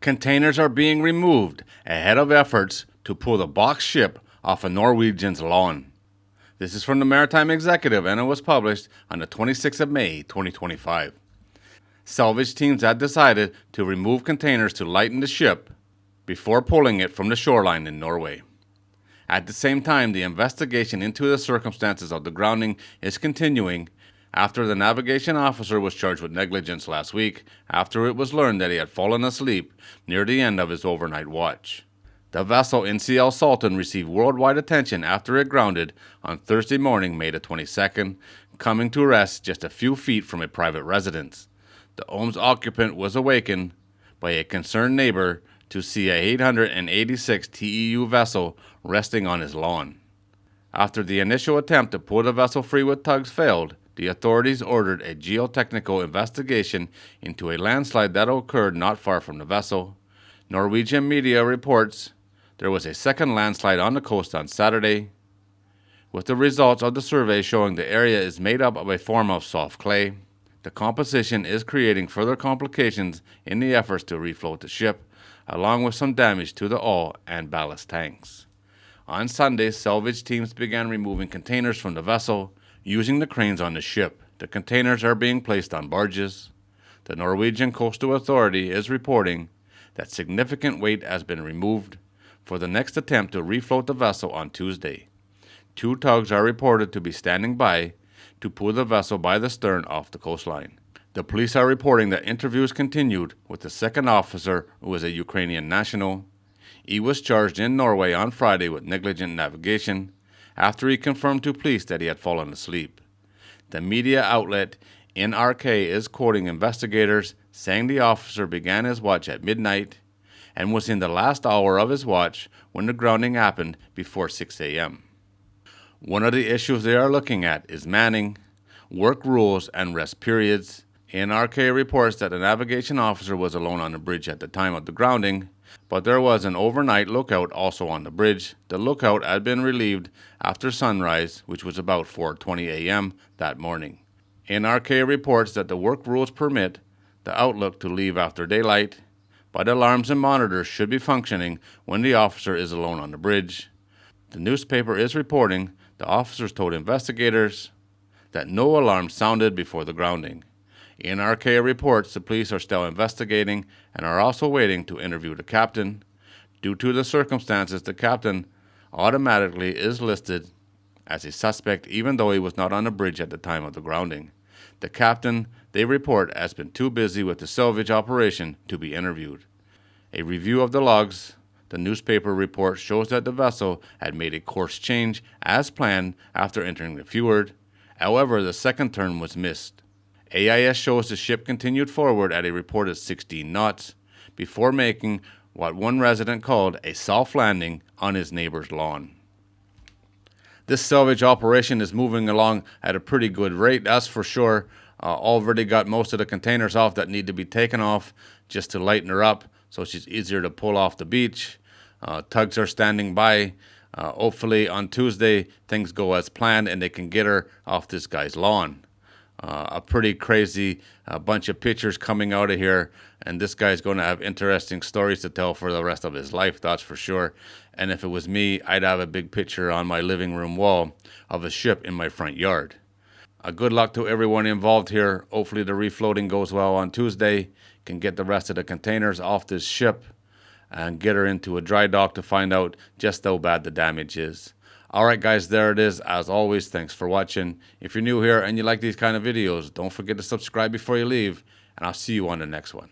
Containers are being removed ahead of efforts to pull the Boxship off of Norwegian's lawn. This is from the Maritime Executive and it was published on the 26th of May, 2025. Salvage teams had decided to remove containers to lighten the ship before pulling it from the shoreline in Norway. At the same time, the investigation into the circumstances of the grounding is continuing after the navigation officer was charged with negligence last week after it was learned that he had fallen asleep near the end of his overnight watch. The vessel NCL Sultan received worldwide attention after it grounded on Thursday morning, May the 22nd, coming to rest just a few feet from a private residence. The home's occupant was awakened by a concerned neighbor to see a 886 TEU vessel resting on his lawn. After the initial attempt to pull the vessel free with tugs failed, the authorities ordered a geotechnical investigation into a landslide that occurred not far from the vessel. Norwegian media reports there was a second landslide on the coast on Saturday, with the results of the survey showing the area is made up of a form of soft clay. The composition is creating further complications in the efforts to refloat the ship, along with some damage to the hull and ballast tanks. On Sunday, salvage teams began removing containers from the vessel using the cranes on the ship. The containers are being placed on barges. The Norwegian Coastal Authority is reporting that significant weight has been removed for the next attempt to refloat the vessel on Tuesday. 2 tugs are reported to be standing by to pull the vessel by the stern off the coastline. The police are reporting that interviews continued with the second officer, who is a Ukrainian national. He was charged in Norway on Friday with negligent navigation after he confirmed to police that he had fallen asleep. The media outlet NRK is quoting investigators saying the officer began his watch at midnight and was in the last hour of his watch when the grounding happened before 6 a.m. One of the issues they are looking at is manning, work rules, and rest periods. NRK reports that the navigation officer was alone on the bridge at the time of the grounding, but there was an overnight lookout also on the bridge. The lookout had been relieved after sunrise, which was about 4:20 a.m. that morning. NRK reports that the work rules permit the outlook to leave after daylight, but alarms and monitors should be functioning when the officer is alone on the bridge. The newspaper is reporting the officers told investigators that no alarm sounded before the grounding. NRK reports the police are still investigating and are also waiting to interview the captain. Due to the circumstances, the captain automatically is listed as a suspect even though he was not on the bridge at the time of the grounding. The captain, they report, has been too busy with the salvage operation to be interviewed. A review of the logs, the newspaper report, shows that the vessel had made a course change as planned after entering the fjord. However, the second turn was missed. AIS shows the ship continued forward at a reported 16 knots before making what one resident called a soft landing on his neighbor's lawn. This salvage operation is moving along at a pretty good rate, that's for sure. Already got most of the containers off that need to be taken off just to lighten her up so she's easier to pull off the beach. Tugs are standing by. Hopefully on Tuesday things go as planned and they can get her off this guy's lawn. A pretty crazy bunch of pictures coming out of here, and this guy's going to have interesting stories to tell for the rest of his life, that's for sure. And if it was me, I'd have a big picture on my living room wall of a ship in my front yard. Good luck to everyone involved here. Hopefully the refloating goes well on Tuesday, can get the rest of the containers off this ship and get her into a dry dock to find out just how bad the damage is. Alright guys, there it is. As always, thanks for watching. If you're new here and you like these kind of videos, don't forget to subscribe before you leave, and I'll see you on the next one.